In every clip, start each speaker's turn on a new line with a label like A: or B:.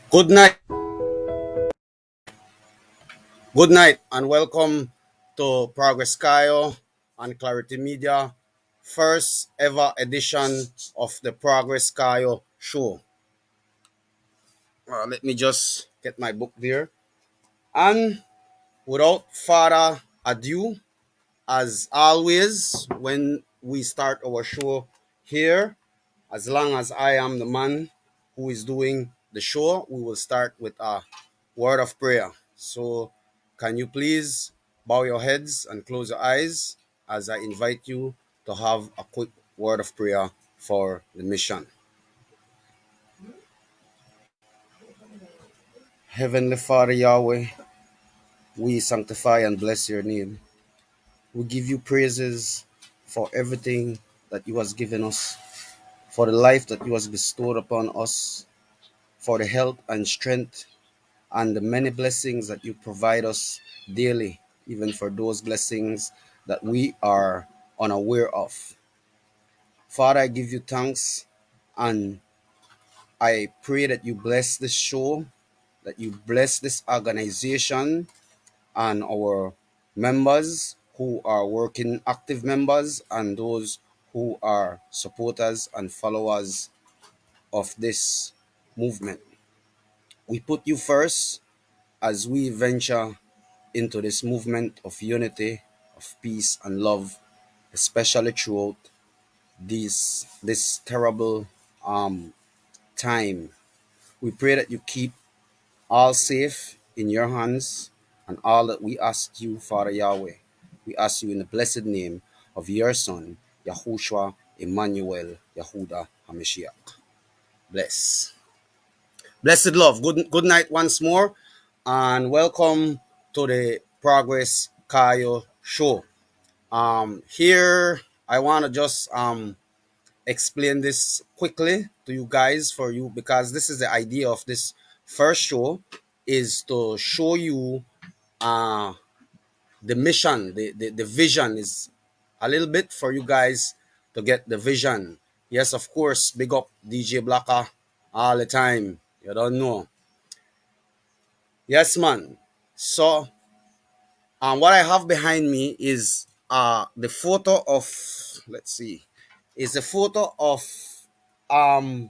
A: Good night. Good night and welcome to Progress Cayo on Clarity Media, first ever edition of the Progress Cayo show. Let me just get my book there. And without further ado, as always, when we start our show here, as long as I am the man who is doing the show, we will start with a word of prayer. So, can you please bow your heads and close your eyes as I invite you to have a quick word of prayer for the mission? Heavenly Father Yahweh, we sanctify and bless your name. We give you praises for everything that you has given us, for the life that you has bestowed upon us, for the health and strength and the many blessings that you provide us daily, even for those blessings that we are unaware of. Father, I give you thanks and I pray that you bless this show, that you bless this organization and our members who are working active members and those who are supporters and followers of this movement. We put you first as we venture into this movement of unity, of peace and love, especially throughout this terrible um, time. We pray that you keep all safe in your hands and all that we ask you, Father Yahweh. We ask you in the blessed name of your Son, Yahushua Emmanuel Yahuda HaMashiach. Bless. Blessed love. Good night once more and welcome to the Progress Cayo show. Here I want to just explain this quickly to you guys for you because this is the idea of this first show is to show you uh the mission, the vision is a little bit for you guys to get the vision. Yes, of course, big up DJ Blacka all the time. You don't know. Yes, man. So what I have behind me is the photo of, let's see, is a photo of um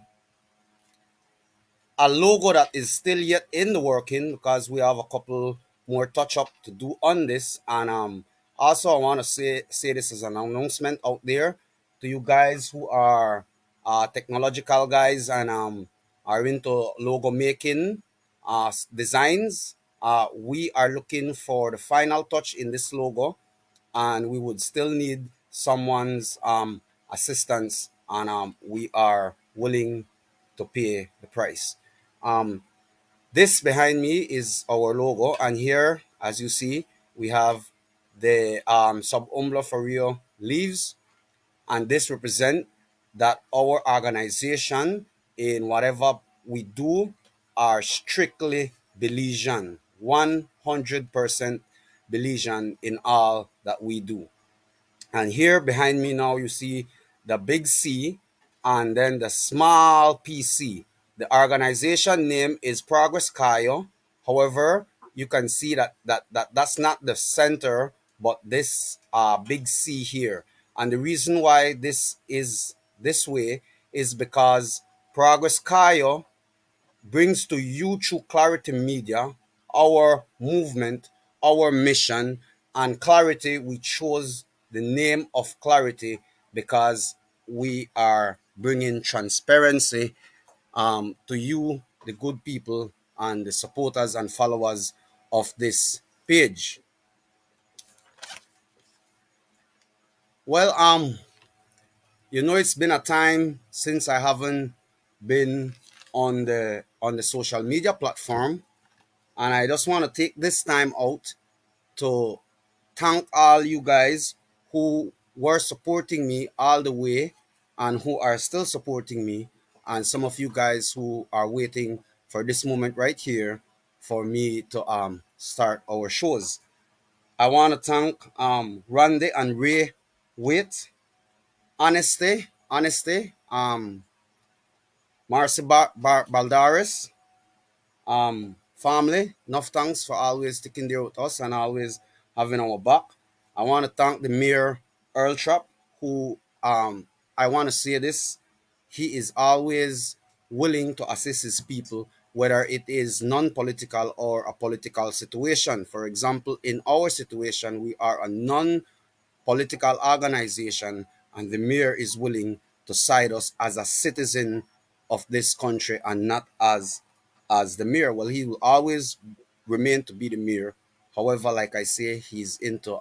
A: a logo that is still yet in the working because we have a couple more touch up to do on this. And also I want to say this as an announcement out there to you guys who are technological guys and are into logo making designs. We are looking for the final touch in this logo and we would still need someone's assistance and we are willing to pay the price. um, this behind me is our logo and here as you see we have the sub umbla for Rio leaves, and this represent that our organization in whatever we do are strictly Belizean, 100% Belizean in all that we do. And here behind me now, you see the big C and then the small PC. The organization name is Progress Cayo. However, you can see that's not the center, but this big C here. And the reason why this is this way is because Progress Cayo brings to you through Clarity Media our movement, our mission, and Clarity. We chose the name of Clarity because we are bringing transparency to you, the good people, and the supporters and followers of this page. Well, it's been a time since I haven't been on the social media platform, and I just want to take this time out to thank all you guys who were supporting me all the way and who are still supporting me, and some of you guys who are waiting for this moment right here for me to start our shows. I want to thank Randy and Ray Wait, Honesty, Marcy Baldaris, Family, enough thanks for always sticking there with us and always having our back. I want to thank the Mayor Earl Trap, who I want to say this. He is always willing to assist his people, whether it is non-political or a political situation. For example, in our situation, we are a non-political organization, and the mayor is willing to side us as a citizen of this country and not as the mayor. Well, he will always remain to be the mayor. However, like I say, he's into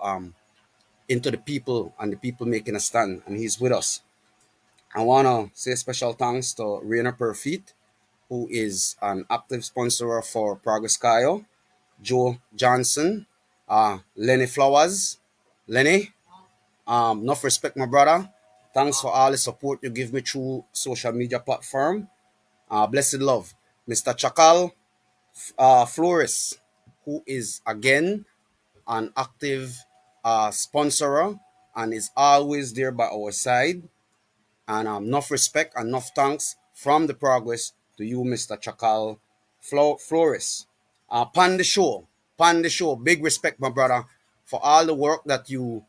A: the people and the people making a stand, and he's with us. I wanna say special thanks to Rainer Perfeet, who is an active sponsor for Progress Cayo, Joe Johnson, Lenny Flowers, Lenny. Enough respect, my brother. Thanks for all the support you give me through social media platform. Blessed love, Mr. Chakal Flores, who is again an active sponsor and is always there by our side. And enough respect and enough thanks from the progress to you, Mr. Chakal Flores. Pan the show, big respect, my brother, for all the work that you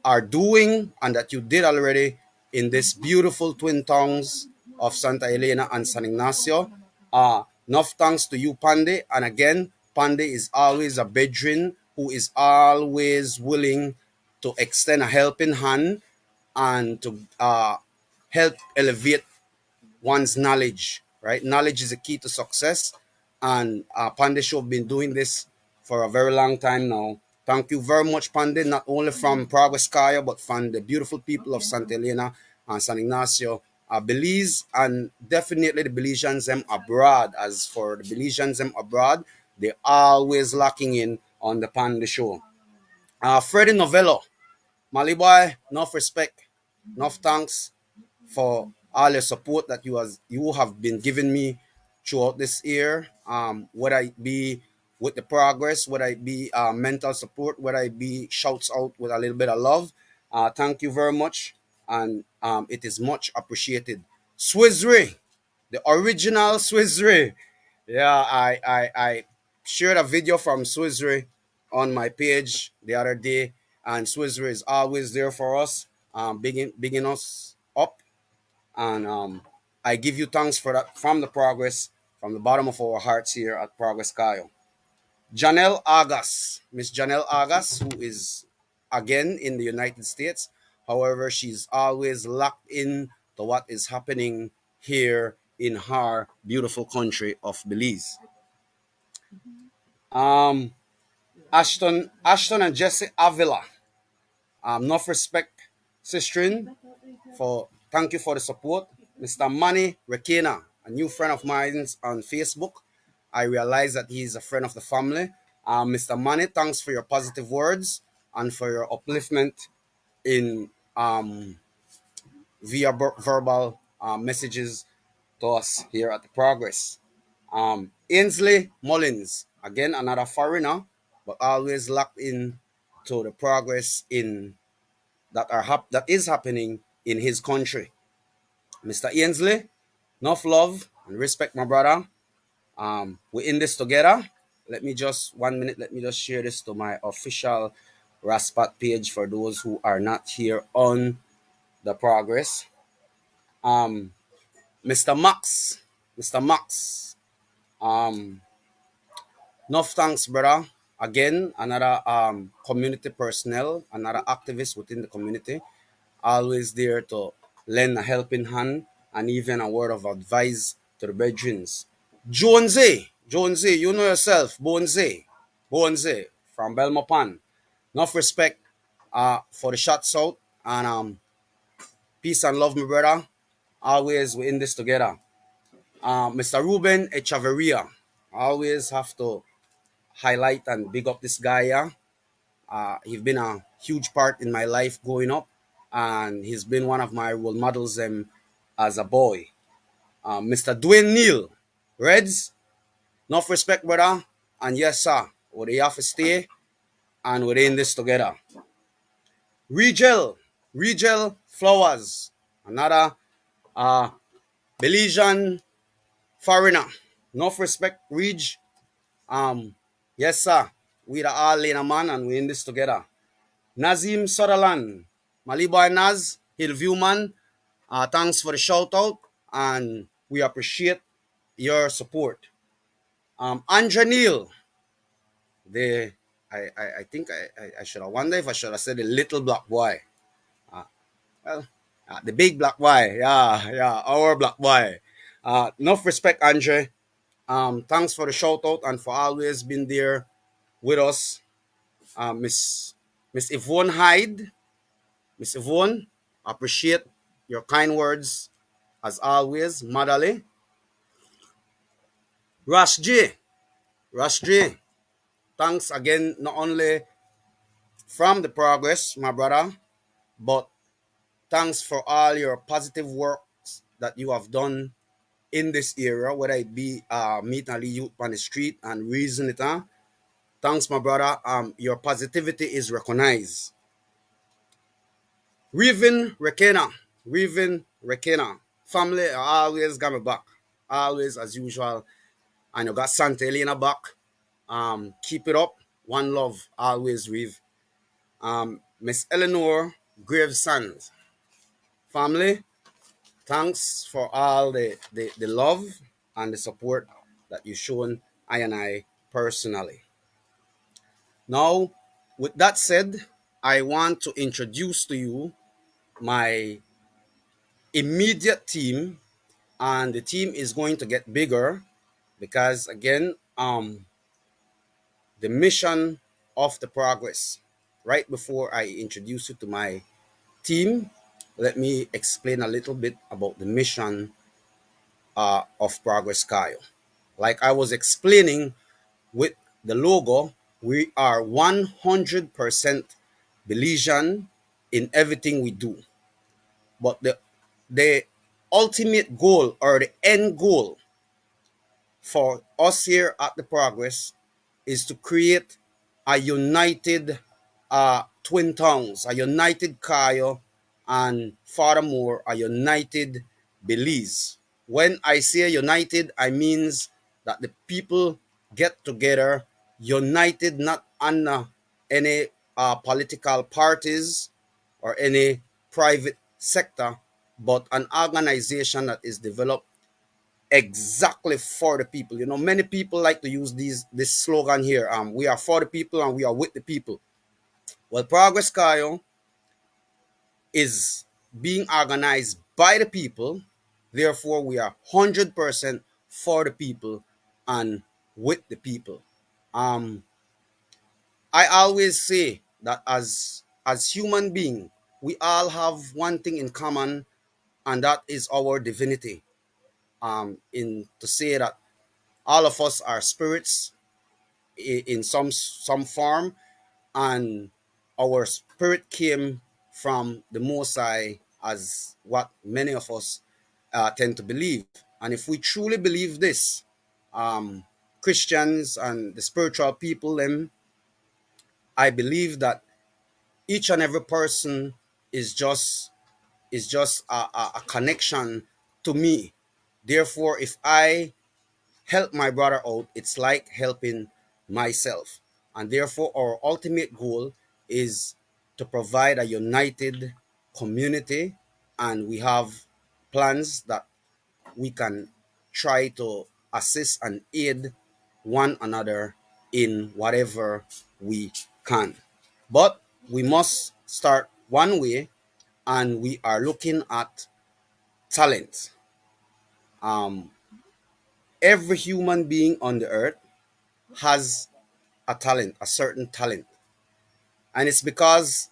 A: are doing and that you did already in this beautiful twin towns of Santa Elena and San Ignacio. Enough thanks to you, Pande. And again, Pande is always a veteran who is always willing to extend a helping hand and to help elevate one's knowledge, right? Knowledge is a key to success. And Pande Show have been doing this for a very long time now. Thank you very much, Pande, not only from Progress Kaya, but from the beautiful people of Santa Elena and San Ignacio, Belize, and definitely the Belizeans them abroad. As for the Belizeans them abroad, they always locking in on the Pande Show. Freddie Novello, Mali boy, enough respect, enough thanks for all your support that you have been giving me throughout this year. Whether it be with the progress, whether it be mental support, whether it be shouts out with a little bit of love. Thank you very much, and it is much appreciated. Swizzy, the original Swizzy. Yeah, I shared a video from Swizzy on my page the other day, and Swizzy is always there for us, bigging us up, and I give you thanks for that from the progress, from the bottom of our hearts here at Progress Cayo. Janelle Agas, Miss Janelle Agas, who is again in the United States. However, she's always locked in to what is happening here in her beautiful country of Belize. Um, Ashton and Jesse Avila. Enough respect, Sistrin, for thank you for the support. Mr. Manny Rekena, a new friend of mine on Facebook. I realize that he's a friend of the family. Mr. Manny, thanks for your positive words and for your upliftment in via verbal messages to us here at the Progress. Ainsley Mullins, again another foreigner, but always locked in to the progress in that is happening in his country. Mr. Ainsley, enough love and respect, my brother. We're in this together. Let me just 1 minute. Let me just share this to my official Raspat page for those who are not here on the progress. Um, Mr. Max, Mr. Max. Um, enough thanks, brother. Again, another community personnel, another activist within the community, always there to lend a helping hand and even a word of advice to the veterans. Jonesy, Jonesy, you know yourself, Bonesy, Bonesy from Belmopan. Enough respect for the shots out, and peace and love, my brother. Always we're in this together. Mr. Ruben Echavarria, always have to highlight and big up this guy. Yeah, he's been a huge part in my life growing up, and he's been one of my role models as a boy. Mr. Dwayne Neal, Reds, enough respect, brother. And yes, sir, we have to stay and we're in this together. Rigel, Rigel Flowers, another Belizean foreigner. Enough respect, Ridge. Yes, sir. We the all in a man and we in this together. Nazim Sutherland, Maliboy Naz, Hillview man. Thanks for the shout out and we appreciate your support. Andre Neal, the I think I should have wondered if I should have said the little black boy. Uh, well, the big black boy, yeah, our black boy. Enough respect, Andre. Thanks for the shout out and for always being there with us. Miss Yvonne Hyde, Miss Yvonne, appreciate your kind words as always, motherly. Rush J, Rush J, thanks again not only from the progress, my brother, but thanks for all your positive works that you have done in this era, whether it be meet and youth on the street and reason it. Thanks, my brother. Your positivity is recognized. Riven Rekena. Family always got me back. Always as usual. And you got Santa Elena back. Keep it up. One love. Always Riv. Miss Eleanor Gravesons. Family, thanks for all the love and the support that you shown I and I personally. Now, with that said, I want to introduce to you my immediate team, and the team is going to get bigger because again, the mission of the progress. Right before I introduce you to my team, let me explain a little bit about the mission of Progress Cayo. Like I was explaining with the logo, we are 100% Belizean in everything we do. But the ultimate goal or the end goal for us here at the Progress is to create a united twin towns, a united Cayo, and furthermore, a united Belize. When I say united, I means that the people get together, united not under any political parties or any private sector, but an organization that is developed exactly for the people. You know, many people like to use this slogan here. We are for the people and we are with the people. Well, Progress Cayo is being organized by the people. Therefore, we are 100% for the people and with the people. Um, I always say that as human being, we all have one thing in common, and that is our divinity. In to say that all of us are spirits in some form, and our spirit came from the Most High, as what many of us tend to believe. And if we truly believe this, Christians and the spiritual people, them, I believe that each and every person is just a connection to me. Therefore, if I help my brother out, it's like helping myself. And therefore, our ultimate goal is to provide a united community, and we have plans that we can try to assist and aid one another in whatever we can. But we must start one way, and we are looking at talent. Um, every human being on the earth has a talent, a certain talent. And it's because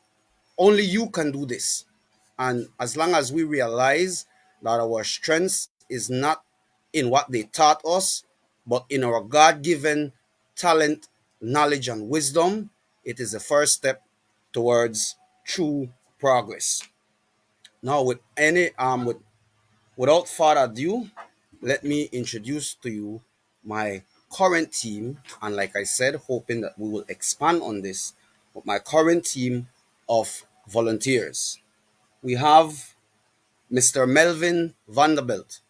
A: only you can do this. And as long as we realize that our strength is not in what they taught us, but in our God given talent, knowledge, and wisdom, it is the first step towards true progress. Now, without further ado, let me introduce to you my current team. And like I said, hoping that we will expand on this, but my current team of volunteers. We have Mr. Melvin Vanderbilt,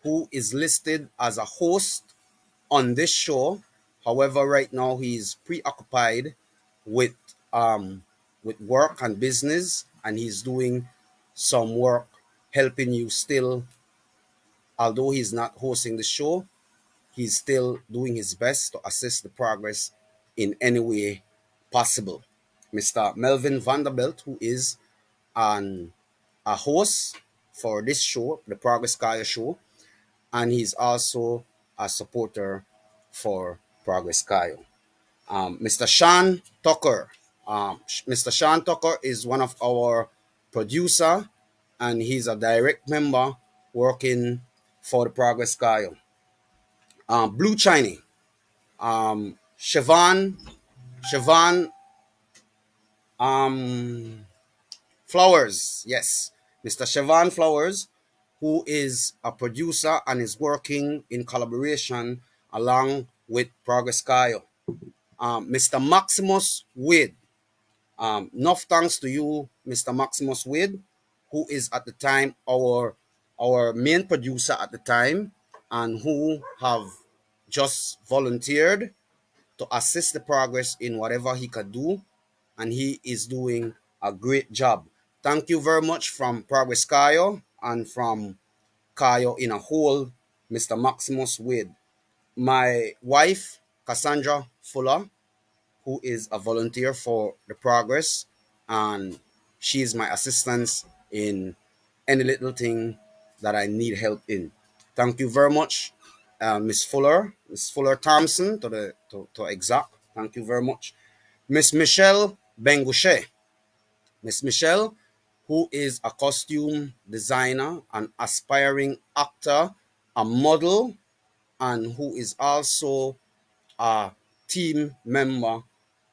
A: who is listed as a host on this show. However, right now he's preoccupied with um, with work and business, and he's doing some work helping you still. Although he's not hosting the show, he's still doing his best to assist the progress in any way possible. Mr. Melvin Vanderbilt, who is an a host for this show, the Progress Cayo show, and he's also a supporter for Progress Cayo. Mr. Sean Tucker. Mr. Sean Tucker is one of our producer, and he's a direct member working for the Progress Cayo. Blue Chiney. Siobhan um, Flowers. Yes, Mr. Siobhan Flowers, who is a producer and is working in collaboration along with Progress Cayo. Mr. Maximus Wade. Enough thanks to you, Mr. Maximus Wade, who is at the time our main producer at the time, and who have just volunteered to assist the progress in whatever he could do, and he is doing a great job. Thank you very much from Progress Cayo and from Cayo in a whole, Mr. Maximus Wade. My wife, Cassandra Fuller, who is a volunteer for the progress, and she's my assistant in any little thing that I need help in. Thank you very much, Miss Fuller Thompson, to exact. Thank you very much, Miss Michelle Bengouche. Miss Michelle, who is a costume designer, an aspiring actor, a model, and who is also a team member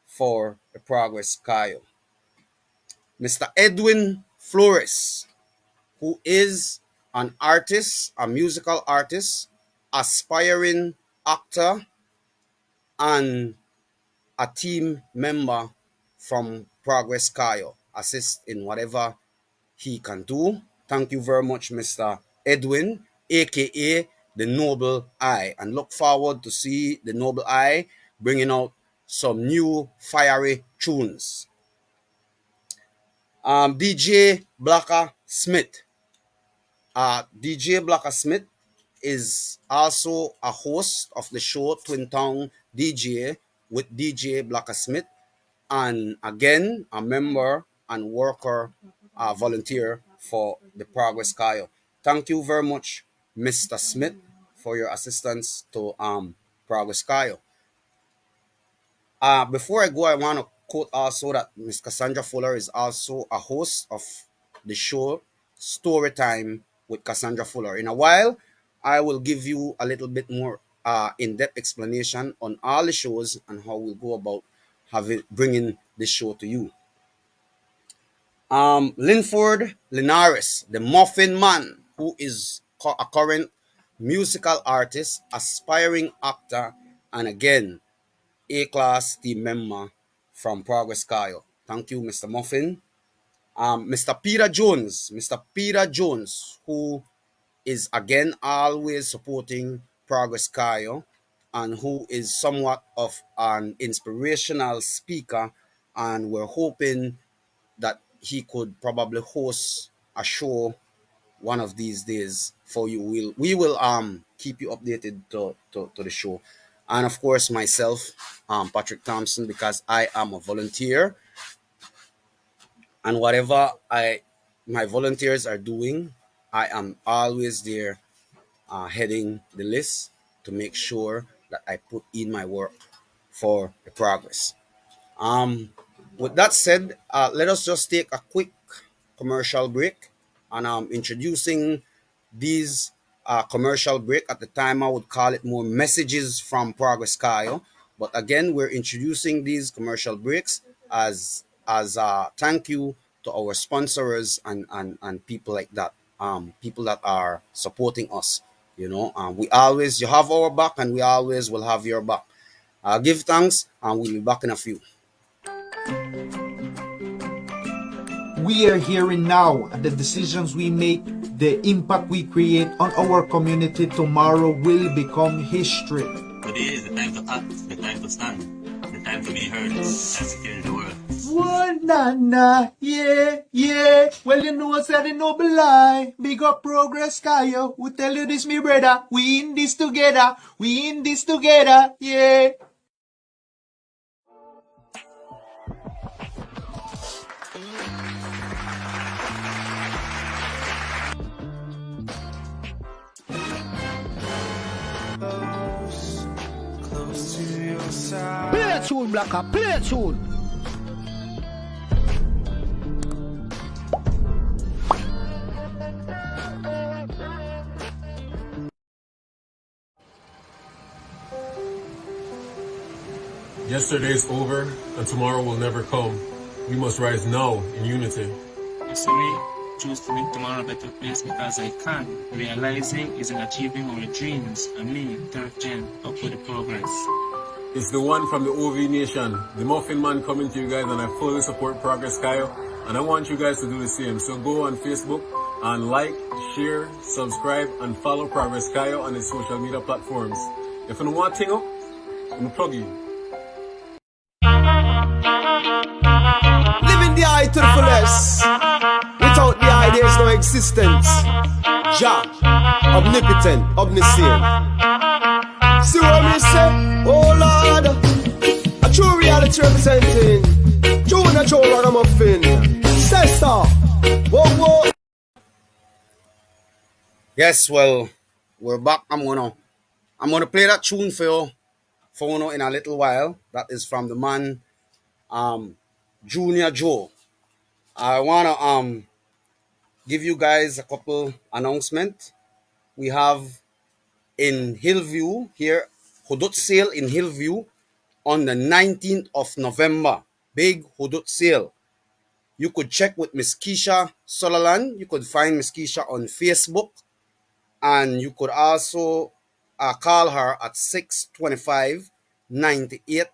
A: for the Progress Cayo. Mr. Edwin Flores, who is an artist, a musical artist, aspiring actor, and a team member from Progress Cayo, assist in whatever he can do. Thank you very much, Mr. Edwin, aka the Noble Eye, and look forward to see the Noble Eye bringing out some new fiery tunes. DJ Blacker Smith. DJ Blacker Smith is also a host of the show Twin Town DJ with DJ Blacker Smith, and again a member and worker, volunteer for the Progress Cayo. Thank you very much, Mr. Smith, for your assistance to Progress Cayo. Before I go, I want to quote also that Miss Cassandra Fuller is also a host of the show Storytime with Cassandra Fuller. In a while, I will give you a little bit more in-depth explanation on all the shows and how we'll go about bringing this show to you. Linford Linares, the Muffin Man, who is a current musical artist, aspiring actor, and again, A-class team member from Progress Cayo. Thank you, Mr. Muffin. Mr. Peter Jones, who is again always supporting Progress Cayo, and who is somewhat of an inspirational speaker, and we're hoping that he could probably host a show one of these days for you. We will keep you updated to the show. And of course myself, Patrick Thompson, because I am a volunteer, and whatever my volunteers are doing, I am always there, heading the list to make sure that I put in my work for the progress. With that said, let us just take a quick commercial break, and introducing these commercial break. At the time, I would call it more messages from Progress Cayo, but again, we're introducing these commercial breaks as a thank you to our sponsors and people like that, people that are supporting us. We always, you have our back, and we always will have your back. Give thanks, and we'll be back in a few.
B: We are here and now, and the decisions we make, the impact we create on our community tomorrow will become history.
C: time to act, the time to stand, the time to be heard, the time to change the world.
B: One na na, yeah, yeah. Well, you know, I said a noble lie. Big up progress, Cayo. Who tell you this, me brother? We in this together. We in this together, yeah. Play a tune, Blacker, play a tune.
D: Yesterday is over, and tomorrow will never come. We must rise now in unity.
E: Yesterday, choose to make tomorrow a better place because I can. Realizing is in achieving our dreams, and me, third gen, up with the progress.
D: It's the one from the OV Nation, the Muffin Man, coming to you guys, and I fully support Progress Cayo, and I want you guys to do the same. So go on Facebook and like, share, subscribe, and follow Progress Cayo on his social media platforms. If you don't want to up, I'm plug you.
F: Living the eye to the fullest. Without the eye, there's no existence. Jah, omnipotent, omniscient. See what me say? Oh Lord, a true reality representing. True natural ragamuffin. Say so. Whoa, whoa.
A: Yes, well, we're back. I'm gonna play that tune for you in a little while. That is from the man Junior Joe. I wanna give you guys a couple announcement. We have in Hillview here, Hudut sale in Hillview on the 19th of November. Big Hudut sale. You could check with Miss Keisha Sutherland. You could find Miss Keisha on Facebook. And you could also call her at 625 98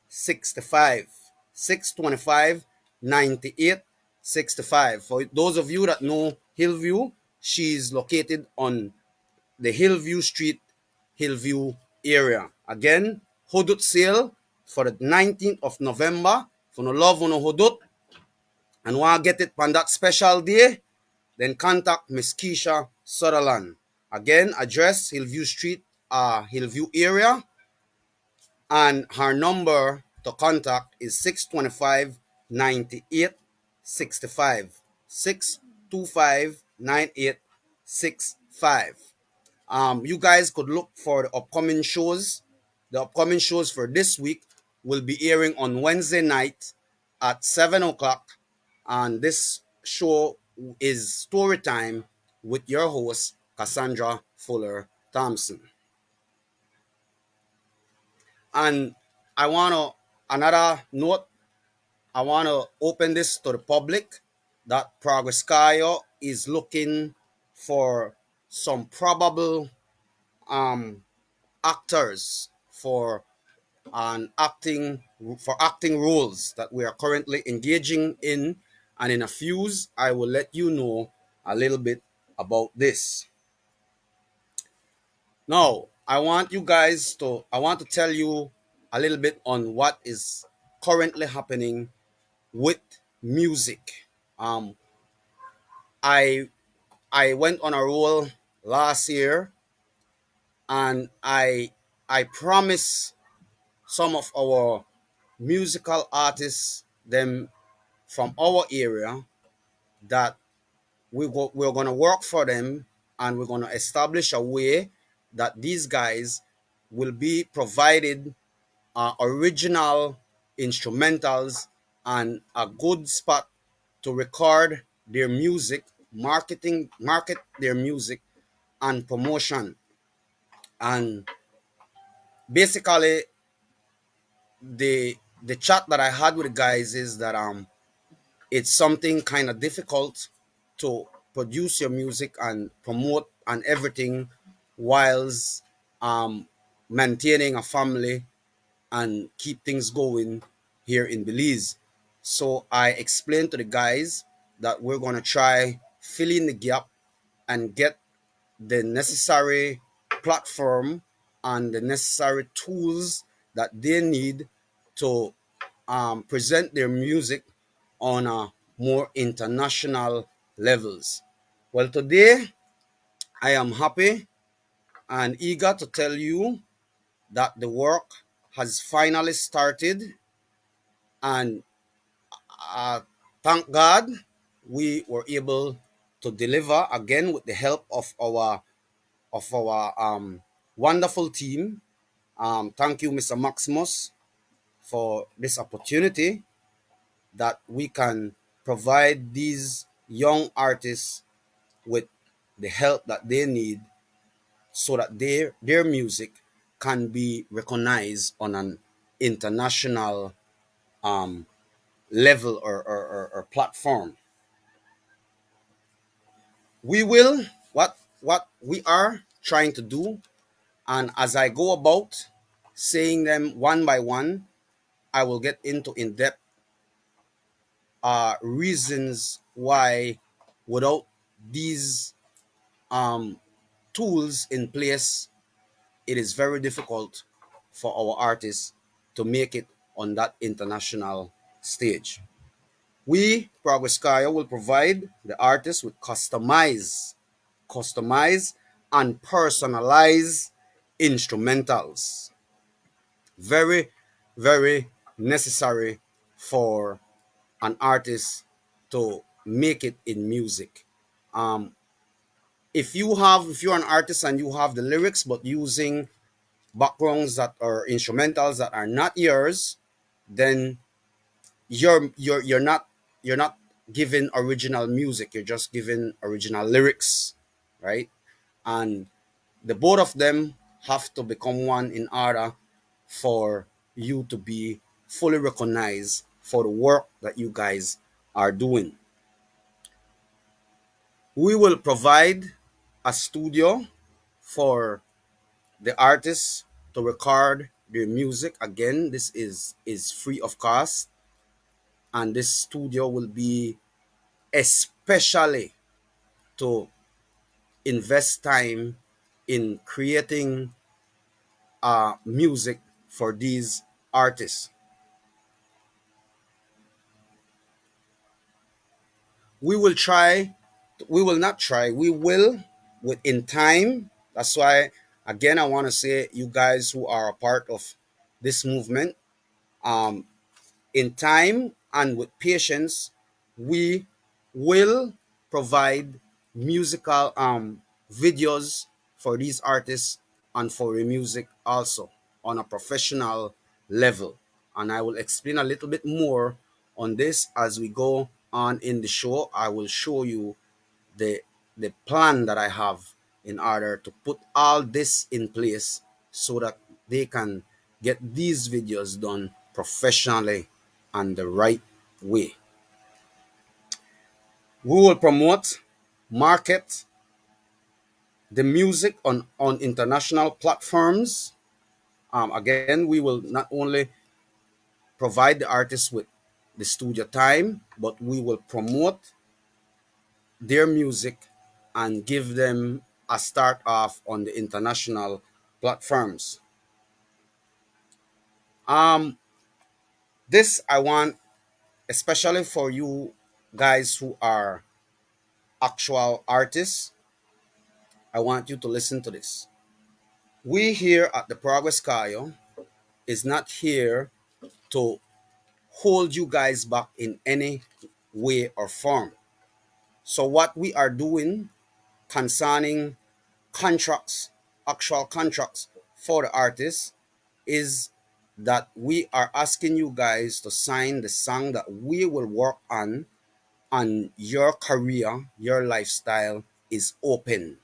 A: 65. 625 98 65. For those of you that know Hillview, she's located on the Hillview Street, Hillview area. Again, Hudut sale for the 19th of November. For no love, no Hudut, and want to get it on that special day, then contact Miss Keisha Sutherland. Again, address Hillview Street, Hillview area, and her number to contact is 625 98 65. 625 98 65. You guys could look for the upcoming shows. The upcoming shows for this week will be airing on Wednesday night at 7 o'clock. And this show is Story Time with your host, Cassandra Fuller Thompson. And another note, I want to open this to the public that Progress Cayo is looking for some probable actors acting roles that we are currently engaging in, and in a few I will let you know a little bit about this. Now, I want to tell you a little bit on what is currently happening with music. I went on a roll last year, and I promised some of our musical artists them from our area that we're going to work for them, and we're going to establish a way that these guys will be provided original instrumentals and a good spot to record their music, market their music, and promotion. And basically, the chat that I had with the guys is that it's something kind of difficult to produce your music and promote and everything whilst maintaining a family and keep things going here in Belize. So I explained to the guys that we're going to try fill in the gap and get the necessary platform and the necessary tools that they need to present their music on a more international levels. Well, today I am happy and eager to tell you that the work has finally started, and uh, thank God we were able to deliver again with the help of our wonderful team. Thank you, Mr. Maximus, for this opportunity that we can provide these young artists with the help that they need so that their music can be recognized on an international um, level or platform. We will what we are trying to do, and as I go about saying them one by one, I will get into in-depth reasons why without these um, tools in place, it is very difficult for our artists to make it on that international stage. We, Progress Cayo, will provide the artist with customized and personalized instrumentals. Very, very necessary for an artist to make it in music. Um, if you're an artist and you have the lyrics but using backgrounds that are instrumentals that are not yours, then you're not giving original music. You're just giving original lyrics, right? And the both of them have to become one in order for you to be fully recognized for the work that you guys are doing. We will provide a studio for the artists to record their music. Again, this is free of cost, and this studio will be especially to invest time in creating music for these artists. We will try, we will not try, we will within time. That's why, again, I want to say, you guys who are a part of this movement, um, in time and with patience, we will provide musical videos for these artists and for the music also on a professional level. And I will explain a little bit more on this as we go on in the show. I will show you the the plan that I have in order to put all this in place so that they can get these videos done professionally and the right way. We will promote, market the music on international platforms. Again, we will not only provide the artists with the studio time, but we will promote their music and give them a start off on the international platforms. Um, this I want especially for you guys who are actual artists. I want you to listen to this. We here at the Progress Cayo is not here to hold you guys back in any way or form. So what we are doing concerning contracts, actual contracts for the artists, is that we are asking you guys to sign the song that we will work on, and your career, your lifestyle is open.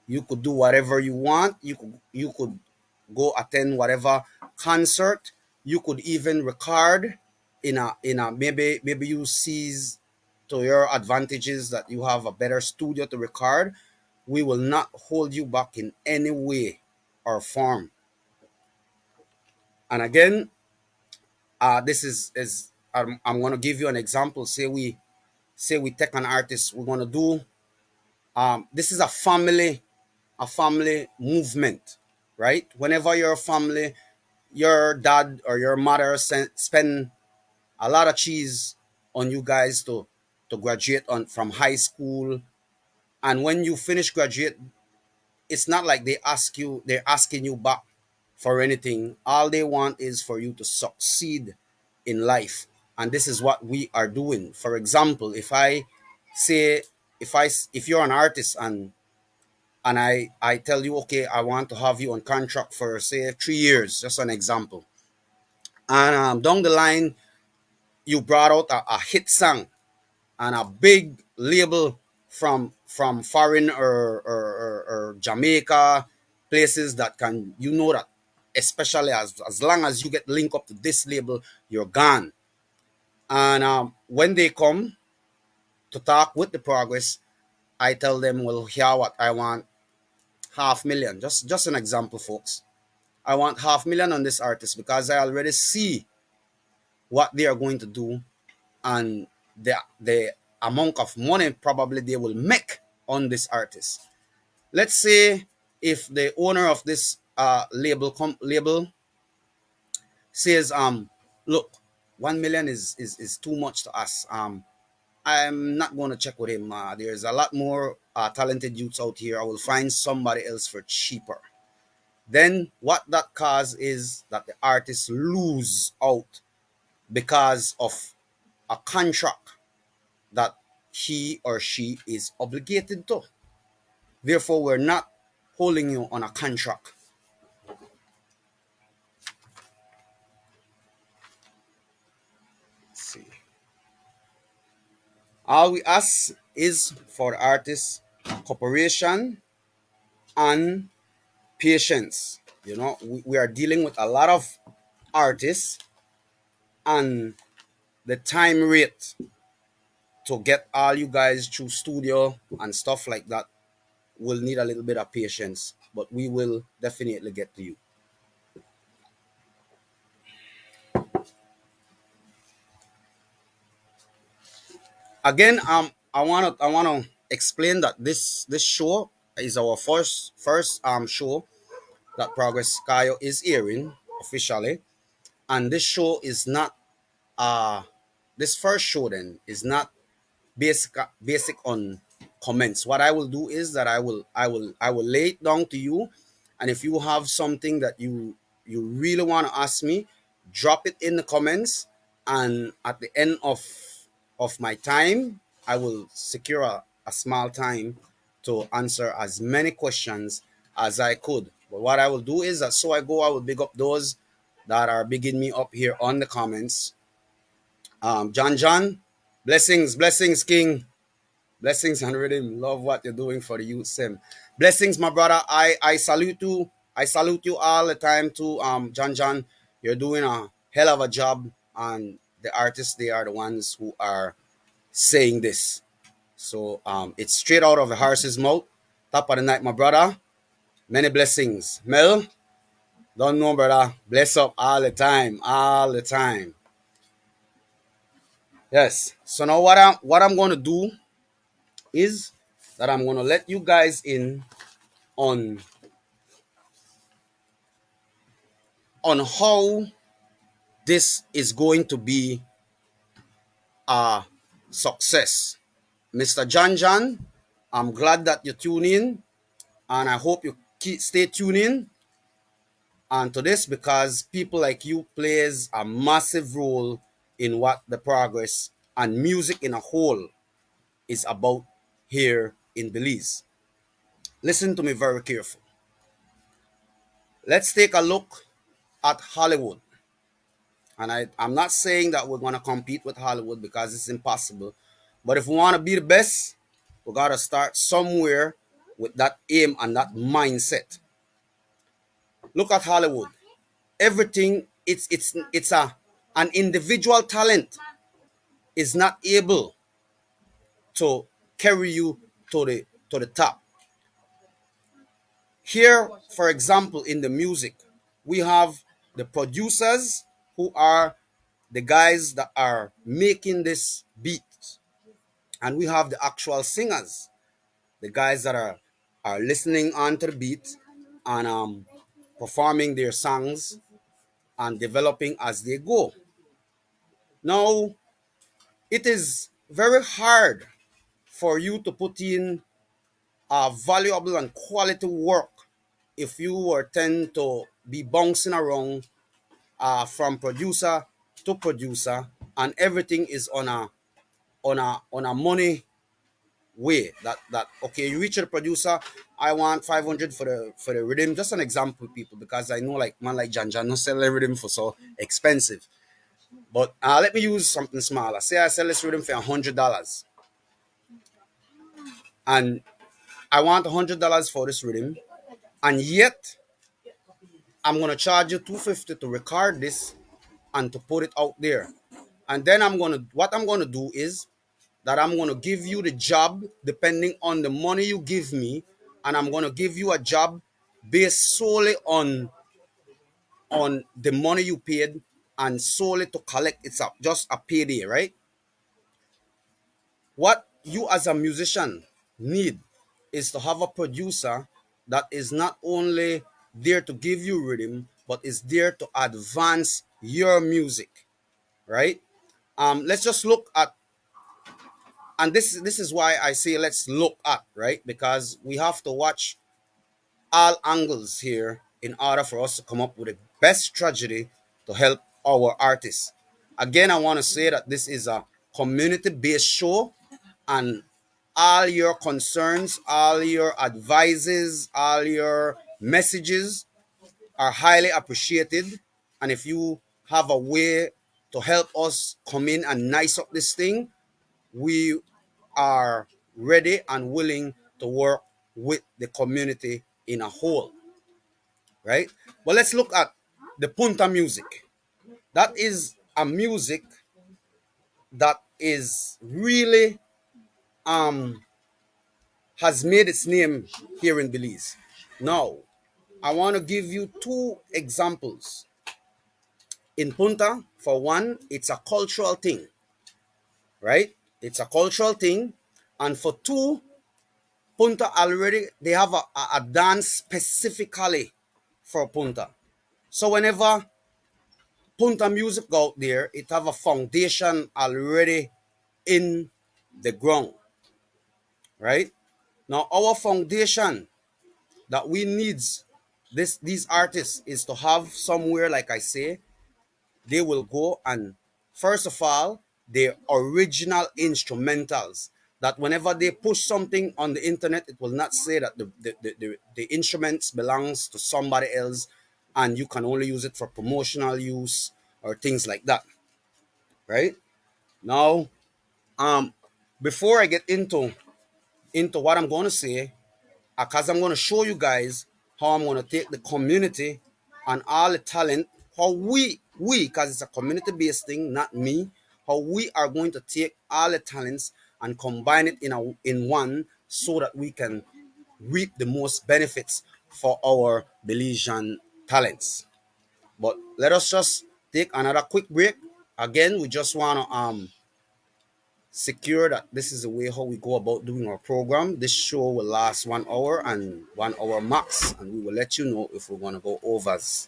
A: You could do whatever you want. You could go attend whatever concert. You could even record in a maybe you seize to your advantages that you have a better studio to record. We will not hold you back in any way or form. And again, this is I'm going to give you an example. Say we take an artist. We're going to do this is a family movement, right? Whenever your family, your dad or your mother spend a lot of cheese on you guys to graduate on from high school, and when you finish graduate, it's not like they're asking you back for anything. All they want is for you to succeed in life, and this is what we are doing. For example, if I say, if you're an artist and I tell you, okay, I want to have you on contract for say 3 years, just an example, and down the line you brought out a hit song and a big label from foreign or Jamaica, places that can, you know, that especially as long as you get linked up to this label, you're gone. And when they come to talk with the progress, I tell them, well, here what I want, 500,000. Just an example, folks. I want 500,000 on this artist because I already see what they are going to do and the amount of money probably they will make on this artist. Let's say if the owner of this label says, look, 1 million is too much to us. I'm not going to check with him. There's a lot more talented youths out here. I will find somebody else for cheaper. Then what that cause is that the artists lose out because of a contract that he or she is obligated to. Therefore, we're not holding you on a contract. Let's see. All we ask is for the artist cooperation and patience. You know, we are dealing with a lot of artists, and the time rate to get all you guys through studio and stuff like that will need a little bit of patience, but we will definitely get to you. Again, I want to explain that this show is our first show that Progress Cayo is airing officially, and this show is not this first show then is not basic on comments. What I will do is that I will lay it down to you, and if you have something that you really want to ask me, drop it in the comments, and at the end of my time, I will secure a small time to answer as many questions as I could. But what I will do is that so I will big up those that are bigging me up here on the comments. John, blessings, King. Blessings and rhythm. Love what you're doing for the youth, Sim. Blessings, my brother. I salute you. I salute you all the time too. John, you're doing a hell of a job. And the artists, they are the ones who are saying this. So it's straight out of the horse's mouth. Top of the night, my brother. Many blessings. Mel, don't know, brother. Bless up all the time. All the time. Yes. So now what I'm gonna do is that I'm gonna let you guys in on how this is going to be a success. Mr. John, I'm glad that you tune in, and I hope you stay tuned in and to this because people like you plays a massive role in what the progress and music in a whole is about here in Belize. Listen to me very careful. Let's take a look at Hollywood. And I'm not saying that we're going to compete with Hollywood because it's impossible. But if we want to be the best, we got to start somewhere with that aim and that mindset. Look at Hollywood. Everything, it's an individual talent is not able to carry you to the top. Here, for example, in the music, we have the producers who are the guys that are making this beat, and we have the actual singers, the guys that are listening onto the beat and performing their songs and developing as they go. Now, it is very hard for you to put in valuable and quality work if you were tend to be bouncing around from producer to producer, and everything is on a money way. That okay, you reach the producer, I want 500 for the rhythm. Just an example, people, because I know like man like Jan no sell the rhythm for so expensive. But let me use something smaller. Say I sell this rhythm for $100, and I want $100 for this rhythm, and yet I'm gonna charge you 250 to record this and to put it out there. And then what I'm gonna do is that I'm gonna give you the job depending on the money you give me, and I'm gonna give you a job based solely on the money you paid and solely to collect it's up just a payday, right? What you as a musician need is to have a producer that is not only there to give you rhythm, but is there to advance your music, right? Let's just look at, and this is why I say let's look at, right? Because we have to watch all angles here in order for us to come up with the best strategy to help our artists. Again, I want to say that this is a community-based show, and all your concerns, all your advices, all your messages are highly appreciated. And if you have a way to help us come in and nice up this thing, we are ready and willing to work with the community in a whole, right? But let's look at the punta music. That is a music that is really has made its name here in Belize. Now, I want to give you two examples. In punta, for one, it's a cultural thing, right? It's a cultural thing. And for two, punta already, they have a dance specifically for punta. So whenever punta music go out there, it have a foundation already in the ground, right? Now our foundation that we needs these artists is to have somewhere, like I say, they will go and first of all their original instrumentals, that whenever they push something on the internet, it will not say that the instruments belongs to somebody else and you can only use it for promotional use or things like that, right? Now, um before I get into what I'm going to say, because I'm going to show you guys how I'm going to take the community and all the talent, how we because it's a community based thing, not me, how we are going to take all the talents and combine it in one so that we can reap the most benefits for our Belizean talents. But let us just take another quick break. Again, we just want to secure that this is the way how we go about doing our program. This show will last 1 hour and 1 hour max, and we will let you know if we're going to go overs.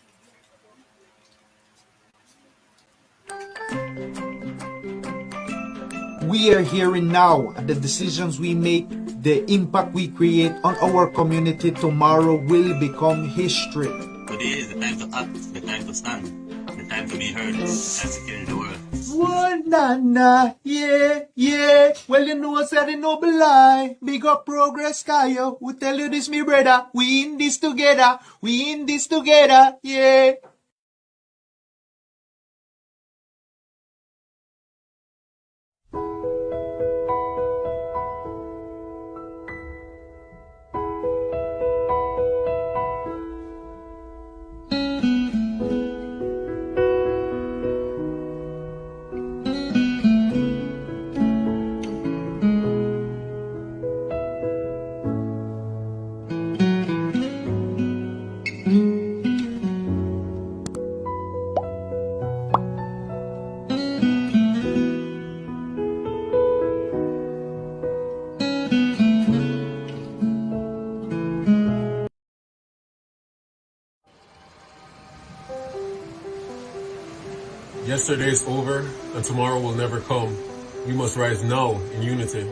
B: We are hearing now the decisions we make, the impact we create on our community tomorrow will become history.
C: Today is the time to act, the time to stand, the time to be heard, and secure the world.
B: Whoa, na na, yeah, yeah. Well, you know, I said it no lie. Big up progress, Cayo. We tell you this, me brother. We in this together. We in this together, yeah.
D: Yesterday is over, and tomorrow will never come. We must rise now in unity.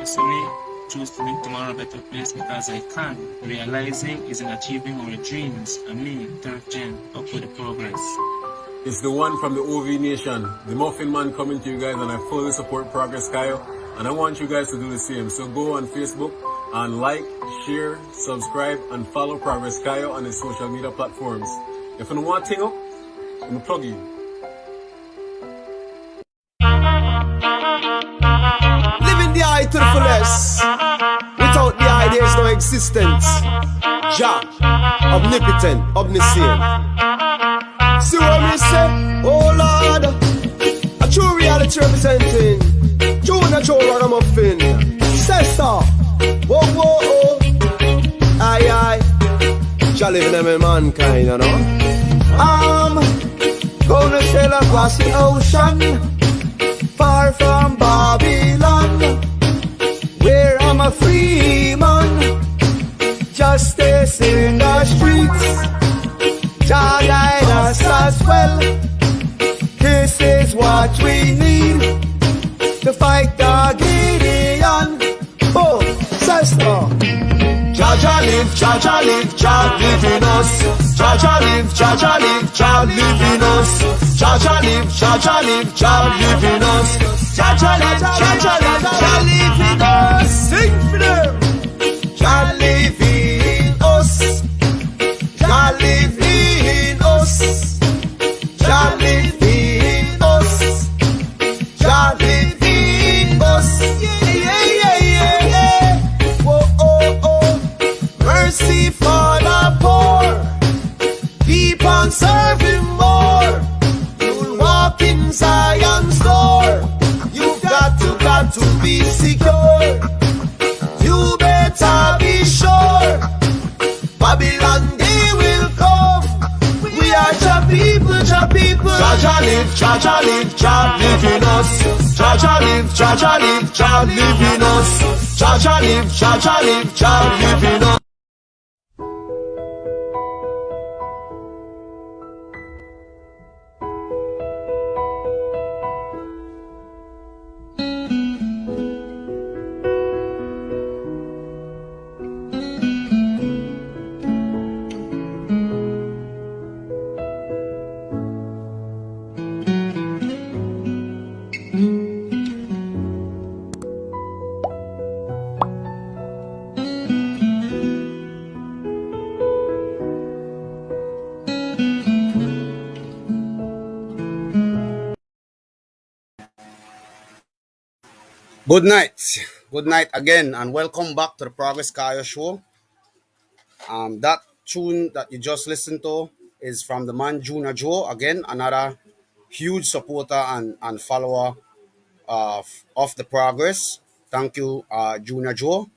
E: So we choose to make tomorrow a better place because I can. Realizing is in achieving our dreams. And me, third gen, up with the progress.
D: It's the one from the OV Nation, the Muffin Man, coming to you guys, and I fully support Progress Cayo, and I want you guys to do the same. So go on Facebook and like, share, subscribe, and follow Progress Cayo on his social media platforms. If you want to thing up, I'm plug you.
F: Living the eye to the fullest. Without the eye, there's no existence. Jah, omnipotent, omniscient. See what me say? Oh Lord, a true reality representing Junior Joe Ragamuffin. Sister, whoa, whoa, oh. Aye, aye. Jah living in mankind, you know. I'm gonna sail across the ocean, far from Babylon, where I'm a free man, justice in the streets. Jah guide us as well. This is what we need to fight the Gideon. Oh, sister. Jah live, Jah live, Jah live in us. Jah live, Jah live, Jah live in us. Jah live, Jah live, Jah live in us. Jah live, Jah live, Jah live in us. Sing for them. Jah live in us. Jah live in us. Jah live in us. Jah live in us. Yeah, yeah, yeah, yeah. Whoa, oh, oh. Mercy for the poor. Keep on serving more. You'll walk in Zion's door. You've got to be secure. You better be sure. Babylon, they will come. We are Jah people, Jah people. Jah live, Jah live, Jah live in us. Jah live, Jah live, Jah live in us. Jah live, Jah live, Jah live in us.
A: Good night. Good night again, and welcome back to the Progress Cayo Show. That tune that you just listened to is from the man Junior Joe. Again, another huge supporter and follower of the Progress. Thank you, Junior Joe.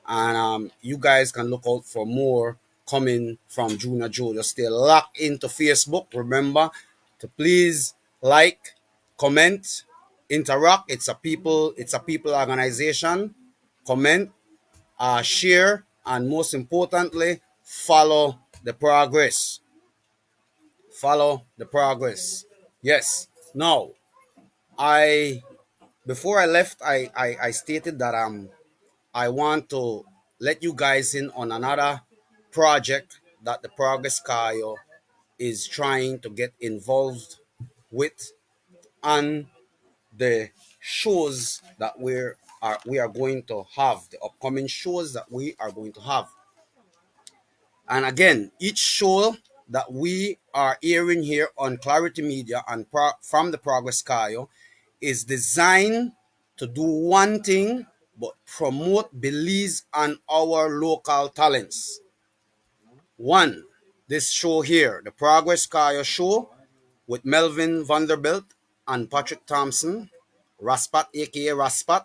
A: And you guys can look out for more coming from Junior Joe. Just stay locked into Facebook. Remember to please like, comment, interact. It's a people organization. Comment, share, and most importantly, follow the progress. Follow the progress. Yes. Now, I before I left, I stated that I want to let you guys in on another project that the Progress Cayo is trying to get involved with, and the shows that we are going to have, the upcoming shows that we are going to have. And again, each show that we are airing here on Clarity Media and from the Progress Cayo is designed to do one thing but promote Belize and our local talents. One, this show here, the Progress Cayo Show with Melvin Vanderbilt and Patrick Thompson, Raspat, aka Raspat.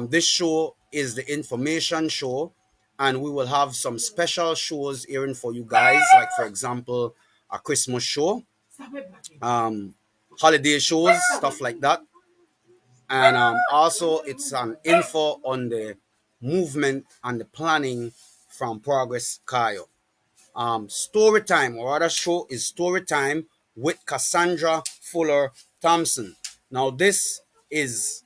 A: This show is the information show, and we will have some special shows airing for you guys, like for example, a Christmas show, um, holiday shows, stuff like that. And also, it's an info on the movement and the planning from Progress Cayo. Story time, our other show is story time with Cassandra Fuller Thompson. Now, this is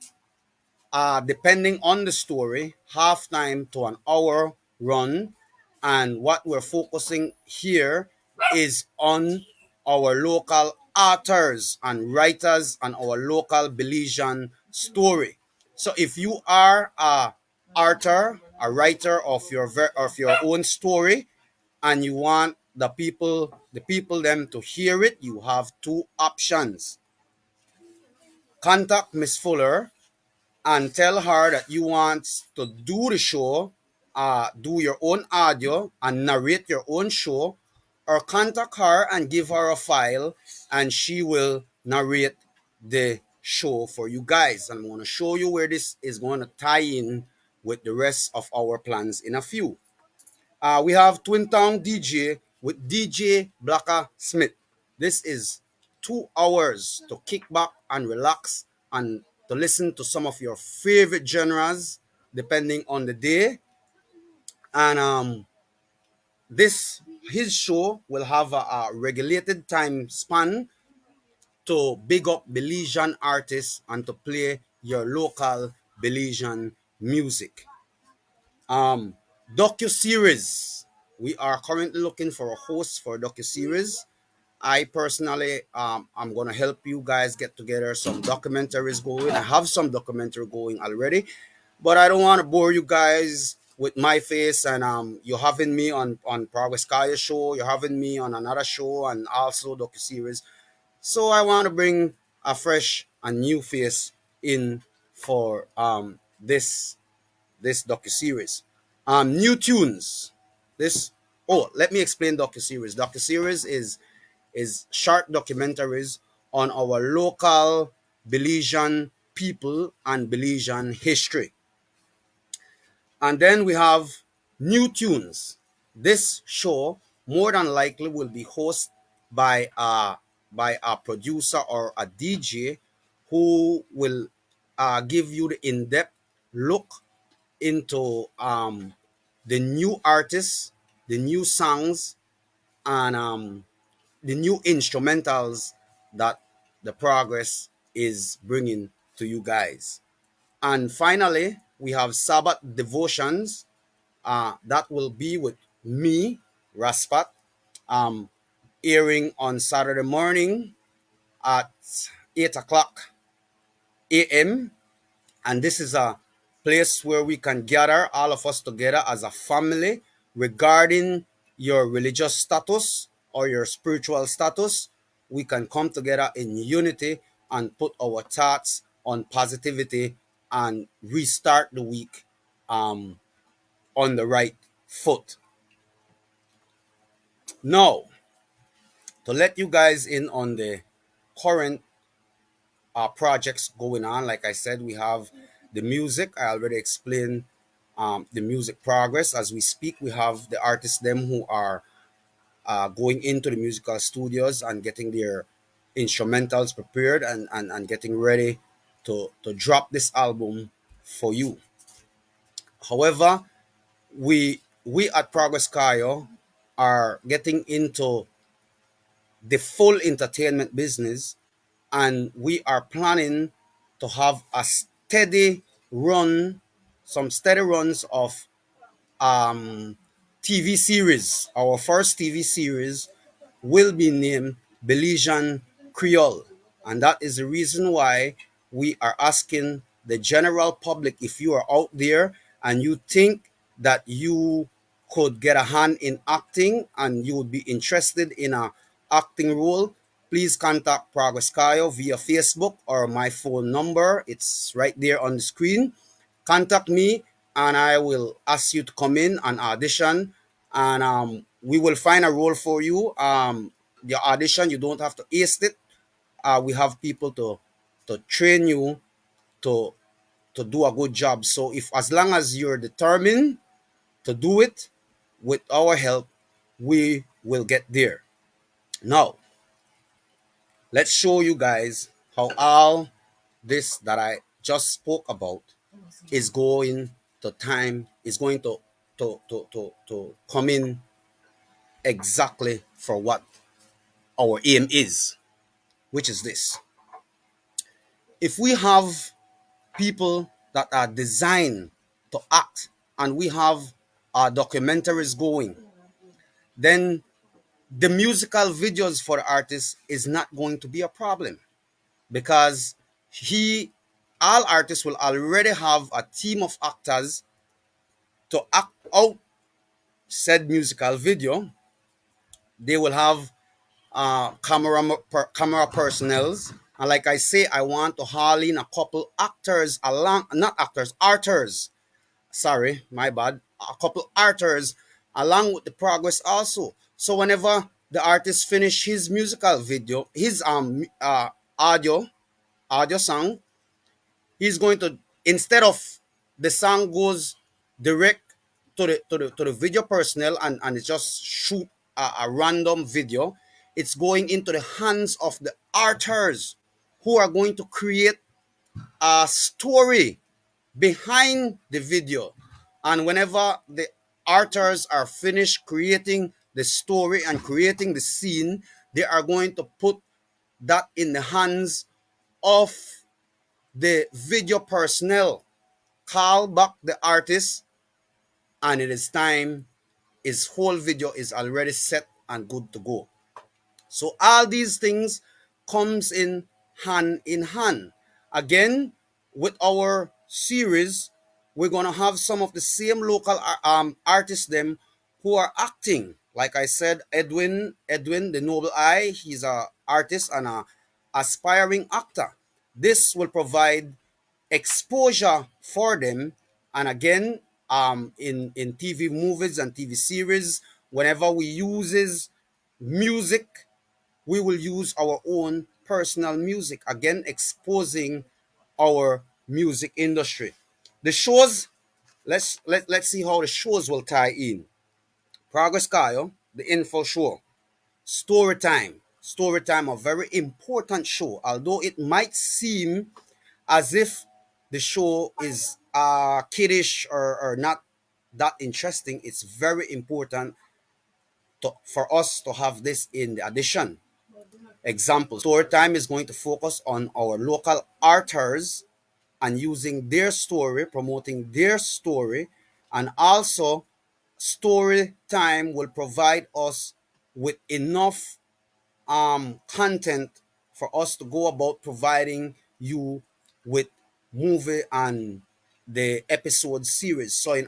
A: depending on the story, half time to an hour run. And what we're focusing here is on our local authors and writers and our local Belizean story. So if you are a author, a writer of your own story, and you want the people them to hear it, you have two options. Contact Miss Fuller and tell her that you want to do the show, do your own audio and narrate your own show, or contact her and give her a file and she will narrate the show for you guys. I'm going to show you where this is going to tie in with the rest of our plans in a few. We have Twin Town DJ with DJ Blacka Smith. This is 2 hours to kick back and relax and to listen to some of your favorite genres depending on the day. And this his show will have a regulated time span to big up Belizean artists and to play your local Belizean music. Um, Docu-series. We are currently looking for a host for a docu-series. I personally, I'm gonna help you guys get together some documentaries going. I have some documentary going already, but I don't want to bore you guys with my face. And you're having me on Progress Kaya show. You're having me on another show and also docu-series. So I want to bring a fresh and new face in for this docu-series. New tunes. This Let me explain docu-series. Docu-series is short documentaries on our local Belizean people and Belizean history. And then we have new tunes. This show more than likely will be hosted by a producer or a DJ who will give you the in-depth look into the new artists, the new songs, and the new instrumentals that the Progress is bringing to you guys. And finally, we have Sabbath devotions that will be with me, Raspat, um, airing on Saturday morning at 8 o'clock a.m. And this is a place where we can gather all of us together as a family regarding your religious status or your spiritual status. We can come together in unity and put our thoughts on positivity and restart the week um, on the right foot. Now, to let you guys in on the current projects going on, like I said, we have the music. I already explained the music progress. As we speak, we have the artists them who are going into the musical studios and getting their instrumentals prepared and getting ready to drop this album for you. However, we at Progress Cayo are getting into the full entertainment business, and we are planning to have a steady run, some steady runs of um, TV series. Our first TV series will be named Belizean Creole. And that is the reason why we are asking the general public, if you are out there and you think that you could get a hand in acting and you would be interested in a acting role, please contact Progress Cayo via Facebook or my phone number. It's right there on the screen. Contact me and I will ask you to come in and audition, and we will find a role for you. The audition, you don't have to ace it. We have people to train you to to do a good job. So if as long as you're determined to do it with our help, we will get there. Now, let's show you guys how all this that I just spoke about is going to time is going to come in exactly for what our aim is, which is this. If we have people that are designed to act and we have our documentaries going, then the musical videos for the artist is not going to be a problem because he all artists will already have a team of actors to act out said musical video. They will have camera personnels, and like I say, I want to haul in a couple actors along, not actors, arters. Sorry, my bad. A couple arters along with the progress also. So whenever the artist finish his musical video, his audio song, he's going to, instead of the song goes direct to the video personnel and it just shoot a random video, it's going into the hands of the artists who are going to create a story behind the video. And whenever the artists are finished creating the story and creating the scene, they are going to put that in the hands of the video personnel. Call back the artist, and it is time. His whole video is already set and good to go. So all these things comes in hand. Again, with our series, we're gonna have some of the same local artists them who are acting. Like I said, Edwin, the Noble Eye, he's a artist and a aspiring actor. This will provide exposure for them. And again, in TV movies and TV series, whenever we uses music, we will use our own personal music, again exposing our music industry. The shows, let's see how the shows will tie in. Progress Cayo, the info show. Story time, a very important show, although it might seem as if the show is kiddish or not that interesting. It's very important for us to have this in the addition. Example, story time is going to focus on our local artists and using their story, promoting their story, and also story time will provide us with enough content for us to go about providing you with movie and the episode series. So in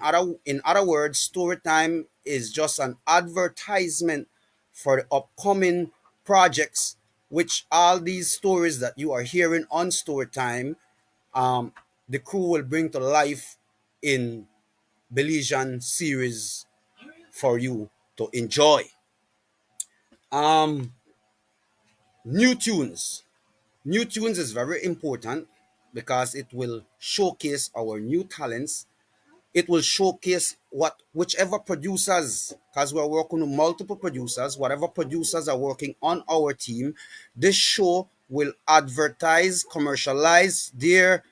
A: other words, story time is just an advertisement for the upcoming projects, which all these stories that you are hearing on story time, um, the crew will bring to life in Belizean series for you to enjoy. Um, new tunes. New tunes is very important because it will showcase our new talents. It will showcase whichever producers, because we're working with multiple producers, whatever producers are working on our team, this show will advertise, commercialize their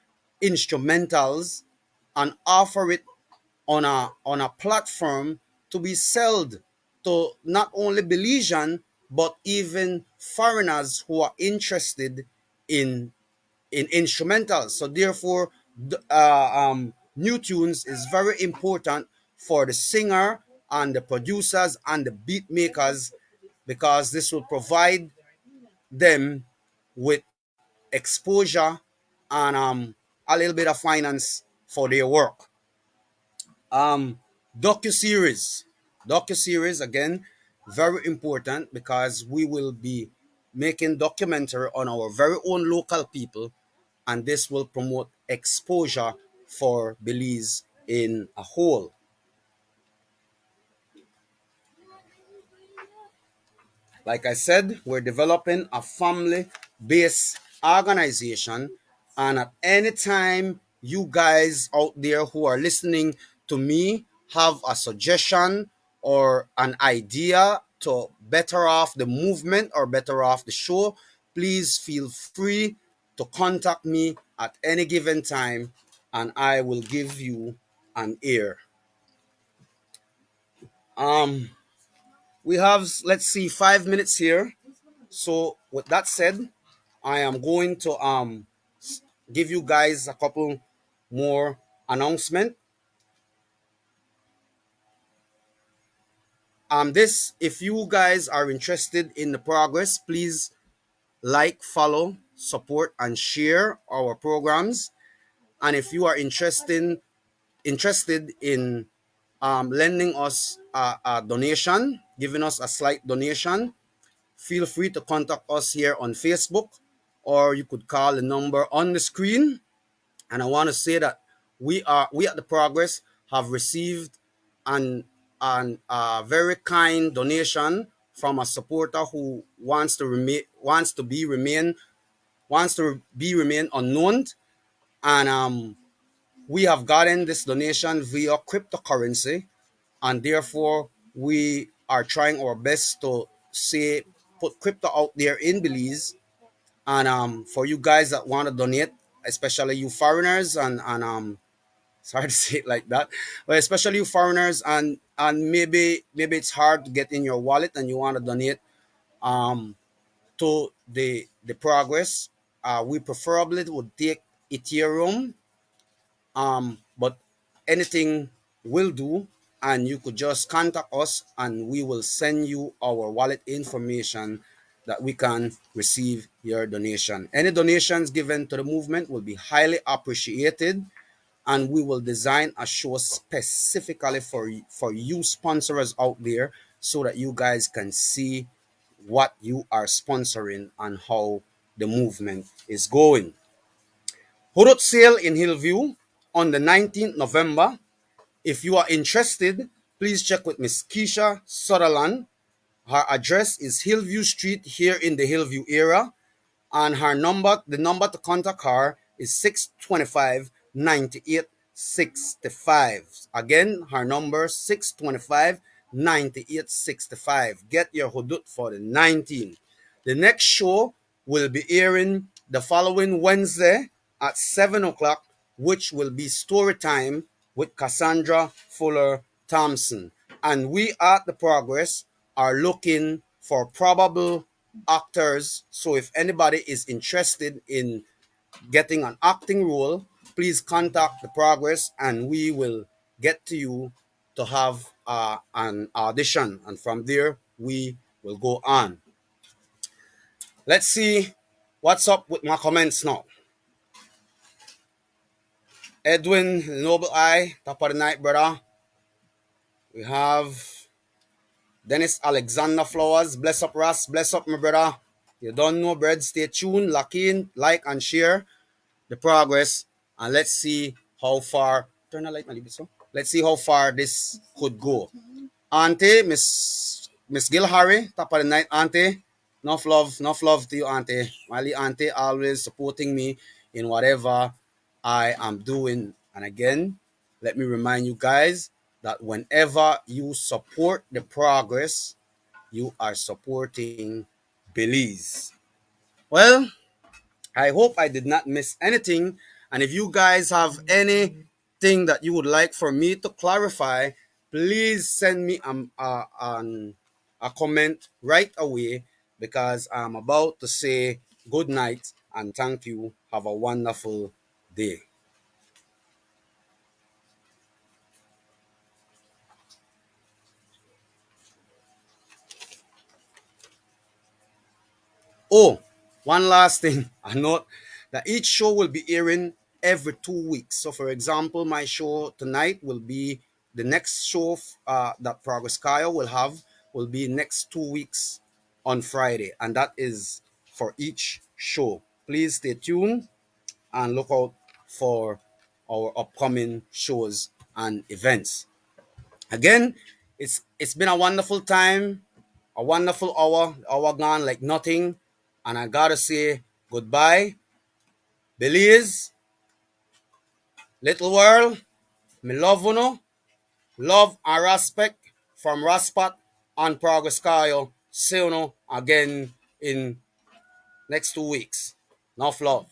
A: instrumentals and offer it on a platform to be sold to not only Belizean but even foreigners who are interested in instrumentals. So therefore, new tunes is very important for the singer and the producers and the beat makers because this will provide them with exposure and a little bit of finance for their work. Um, docu-series. Docu-series, again, very important because we will be making documentary on our very own local people, and this will promote exposure for Belize in a whole. Like I said, we're developing a family-based organization, and at any time you guys out there who are listening to me have a suggestion or an idea to better off the movement or better off the show, please feel free to contact me at any given time, and I will give you an ear. Um, we have, let's see, 5 minutes here. So with that said, I am going to give you guys a couple more announcement. This, if you guys are interested in the progress, please like, follow, support, and share our programs. And if you are interested in lending us a donation, giving us a slight donation, feel free to contact us here on Facebook, or you could call the number on the screen. And I want to say that we at the Progress have received an very kind donation from a supporter who wants to be remain unknown, and we have gotten this donation via cryptocurrency, and therefore we are trying our best to say put crypto out there in Belize. And for you guys that want to donate, especially you foreigners, and sorry to say it like that, but especially you foreigners, and maybe it's hard to get in your wallet and you want to donate um to the Progress. We preferably would take Ethereum, but anything will do, and you could just contact us and we will send you our wallet information that we can receive your donation. Any donations given to the movement will be highly appreciated, and we will design a show specifically for you sponsors out there, so that you guys can see what you are sponsoring and how the movement is going. Hurut sale in Hillview on the 19th November. If you are interested, please check with Miss Keisha Sutherland. Her address is Hillview Street here in the Hillview area, and the number to contact her is 625-9865. Again, her number 625-9865. Get your hudut for the 19th. The next show will be airing the following Wednesday at 7 o'clock, which will be story time with Cassandra Fuller Thompson. And we at the Progress are looking for probable actors. So if anybody is interested in getting an acting role, please contact the Progress and we will get to you to have an audition. And from there, we will go on. Let's see what's up with my comments now. Edwin, Noble Eye, top of the night, brother. We have Dennis Alexander Flowers. Bless up, Russ. Bless up, my brother. You don't know, bread. Stay tuned, lock in, like, and share the Progress. And let's see how far. Turn the light a little bit, so. Let's see how far this could go. Auntie, Miss Gilharry, top of the night, Auntie. Enough love to you, Auntie. Miley Auntie always supporting me in whatever I am doing. And again, let me remind you guys that whenever you support the Progress, you are supporting Belize. Well, I hope I did not miss anything. And if you guys have anything that you would like for me to clarify, please send me a comment right away, because I'm about to say good night and thank you. Have a wonderful day. Oh, one last thing. A note that each show will be airing every 2 weeks. So, for example, my show tonight will be the next show that Progress Cayo will have will be next 2 weeks on Friday, and that is for each show. Please stay tuned and look out for our upcoming shows and events. Again, it's been a wonderful time, a wonderful hour gone like nothing, and I gotta say goodbye. Belize, little world, me love uno, love and respect from Raspat and Progress Cayo. See you again in next 2 weeks. Enough love.